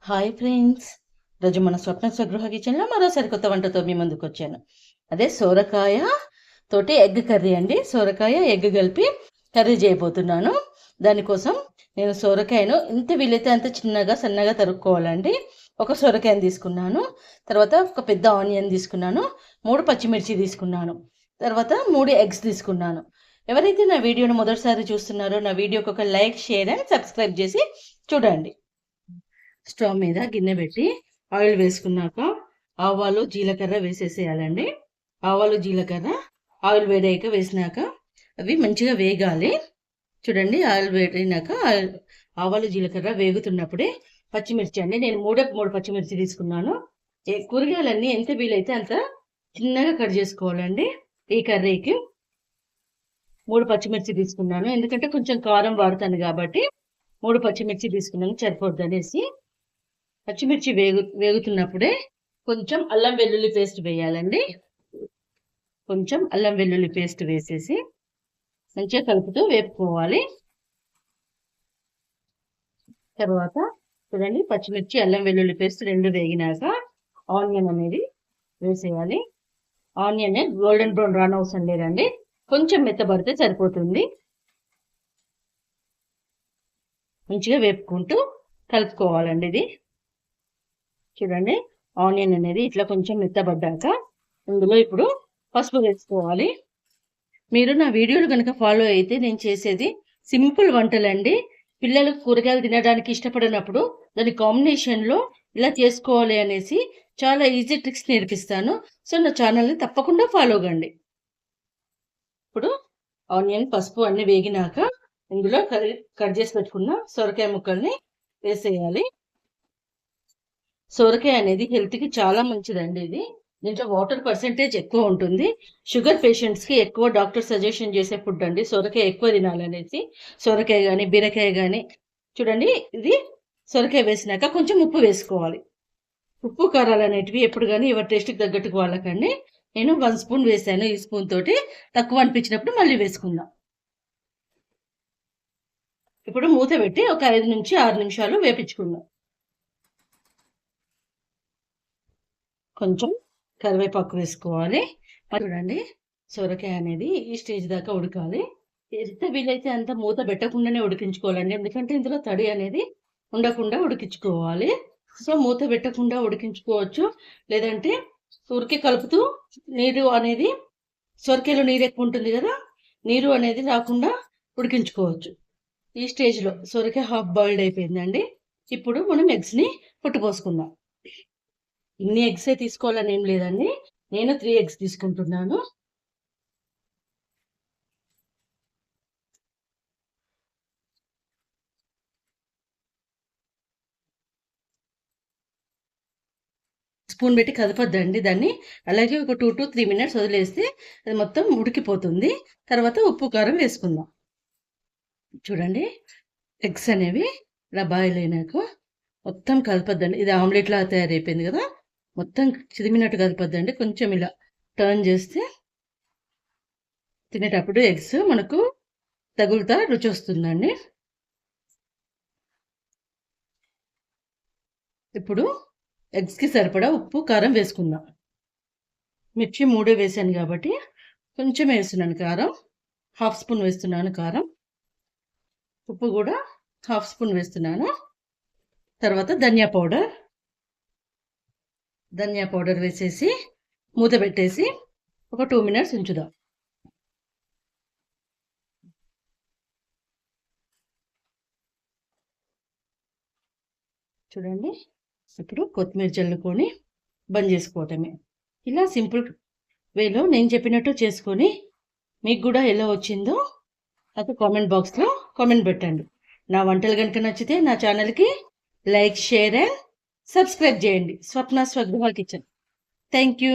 Hi friends. రోజు మన స్వప్న స్వగృహ కిచెన్లో మరో సరికొత్త వంటతో మీ ముందుకు వచ్చాను. అదే సోరకాయ తోటి ఎగ్ కర్రీ అండి. సోరకాయ ఎగ్ కలిపి కర్రీ చేయబోతున్నాను. దానికోసం నేను సోరకాయను ఎంత వీలైతే అంత చిన్నగా సన్నగా తరుక్కోవాలండి. ఒక సొరకాయను తీసుకున్నాను, తర్వాత ఒక పెద్ద ఆనియన్ తీసుకున్నాను, 3 పచ్చిమిర్చి తీసుకున్నాను, తర్వాత 3 ఎగ్స్ తీసుకున్నాను. ఎవరైతే నా వీడియోను మొదటిసారి చూస్తున్నారో నా వీడియోకి ఒక లైక్, షేర్ అండ్ సబ్స్క్రైబ్ చేసి చూడండి. స్టవ్ మీద గిన్నె పెట్టి ఆయిల్ వేసుకున్నాక ఆవాలు జీలకర్ర వేసేసేయాలండి. ఆవాలు జీలకర్ర ఆయిల్ వేడాక వేసినాక అవి మంచిగా వేగాలి. చూడండి, ఆయిల్ వేడినాక ఆవాలు జీలకర్ర వేగుతున్నప్పుడే పచ్చిమిర్చి అండి, నేను 3 పచ్చిమిర్చి తీసుకున్నాను. కూరగాయలన్నీ ఎంత వీలైతే అంత చిన్నగా కట్ చేసుకోవాలండి. ఈ కర్రీకి 3 పచ్చిమిర్చి తీసుకున్నాను, ఎందుకంటే కొంచెం కారం వాడుతాను కాబట్టి 3 పచ్చిమిర్చి తీసుకున్నాను, సరిపోద్ది అనేసి. పచ్చిమిర్చి వేగుతున్నప్పుడే కొంచెం అల్లం వెల్లుల్లి పేస్ట్ వేయాలండి. కొంచెం అల్లం వెల్లుల్లి పేస్ట్ వేసేసి మంచిగా కలుపుతూ వేపుకోవాలి. తర్వాత చూడండి, పచ్చిమిర్చి అల్లం వెల్లుల్లి పేస్ట్ 2 వేగినాక ఆనియన్ అనేది వేసేయాలి. ఆనియన్ గోల్డెన్ బ్రౌన్ రాన్ అవసరం లేదండి, కొంచెం మెత్తబడితే సరిపోతుంది. మంచిగా వేపుకుంటూ కలుపుకోవాలండి. ఇది చూడండి, ఆనియన్ అనేది ఇట్లా కొంచెం మెత్తబడ్డాక ఇందులో ఇప్పుడు పసుపు వేసుకోవాలి. మీరు నా వీడియోలు కనుక ఫాలో అయితే నేను చేసేది సింపుల్ వంటలండి. పిల్లలు కూరగాయలు తినడానికి ఇష్టపడినప్పుడు దాని కాంబినేషన్లో ఇలా చేసుకోవాలి అనేసి చాలా ఈజీ ట్రిక్స్ నేర్పిస్తాను. సో నా ఛానల్ని తప్పకుండా ఫాలో కండి. ఇప్పుడు ఆనియన్, పసుపు అన్నీ వేగినాక ఇందులో కట్ చేసి పెట్టుకున్న సొరకాయ ముక్కల్ని వేసేయాలి. సొరకాయ అనేది హెల్త్కి చాలా మంచిదండి. దీంట్లో వాటర్ పర్సెంటేజ్ ఎక్కువ ఉంటుంది. షుగర్ పేషెంట్స్కి ఎక్కువ డాక్టర్ సజెషన్ చేసే ఫుడ్ అండి సొరకాయ ఎక్కువ తినాలనేసి. సొరకాయ కానీ బీరకాయ కానీ చూడండి, ఇది సొరకాయ వేసినాక కొంచెం ఉప్పు వేసుకోవాలి. ఉప్పు కారాలు అనేటివి ఎప్పుడు కానీ ఎవరి టేస్ట్కి తగ్గట్టుకు వాళ్ళకండి. నేను 1 స్పూన్ వేసాను. ఈ స్పూన్ తోటి తక్కువ అనిపించినప్పుడు మళ్ళీ వేసుకుందాం. ఇప్పుడు మూత పెట్టి ఒక 5 నుంచి 6 నిమిషాలు వేపించుకుందాం. కొంచెం కరివేపాకు వేసుకోవాలి. చూడండి, సొరకాయ అనేది ఈ స్టేజ్ దాకా ఉడకాలి. ఎంత వీలైతే అంత మూత పెట్టకుండానే ఉడికించుకోవాలండి, ఎందుకంటే ఇందులో తడి అనేది ఉండకుండా ఉడికించుకోవాలి. సో మూత పెట్టకుండా ఉడికించుకోవచ్చు, లేదంటే ఉరికి కలుపుతూ నీరు అనేది, సొరకాయలో నీరు ఎక్కువ ఉంటుంది కదా, నీరు అనేది రాకుండా ఉడికించుకోవచ్చు. ఈ స్టేజ్లో సొరకాయ హాఫ్ బాయిల్డ్ అయిపోయిందండి. ఇప్పుడు మనం ఎగ్స్ని పుట్టుపోసుకుందాం. ఇన్ని ఎగ్సే తీసుకోవాలని ఏం లేదండి, నేను 3 ఎగ్స్ తీసుకుంటున్నాను. స్పూన్ పెట్టి కదపద్దండి దాన్ని, అలాగే ఒక 2 to 3 minutes వదిలేస్తే అది మొత్తం ఉడికిపోతుంది. తర్వాత ఉప్పు కారం వేసుకుందాం. చూడండి, ఎగ్స్ అనేవి ఇలా బాయిల్ అయినాక మొత్తం కలపద్దండి. ఇది ఆమ్లెట్ లాగా తయారైపోయింది కదా, మొత్తం చిదిమినట్టు కలపద్దండి. కొంచెం ఇలా టర్న్ చేస్తే తినేటప్పుడు ఎగ్స్ మనకు తగులుతా రుచి వస్తుందండి. ఇప్పుడు ఎగ్స్కి సరిపడా ఉప్పు కారం వేసుకుందాం. మిర్చి 3 వేసాను కాబట్టి కొంచెం వేస్తున్నాను కారం, హాఫ్ స్పూన్ వేస్తున్నాను కారం. ఉప్పు కూడా హాఫ్ స్పూన్ వేస్తున్నాను. తర్వాత ధనియా పౌడర్ వేసేసి మూత పెట్టేసి ఒక 2 minutes ఉంచుదాం. చూడండి, ఇప్పుడు కొత్తిమీర చల్లుకొని బంద్ చేసుకోవటమే. ఇలా సింపుల్ వేలో నేను చెప్పినట్టు చేసుకొని మీకు కూడా ఎలా వచ్చిందో నాకు కామెంట్ బాక్స్లో కామెంట్ పెట్టండి. నా వంటలు కనుక నచ్చితే నా ఛానల్కి లైక్, షేర్ అండ్ సబ్స్క్రైబ్ చేయండి. స్వప్న స్వగృహ కిచెన్. Thank you.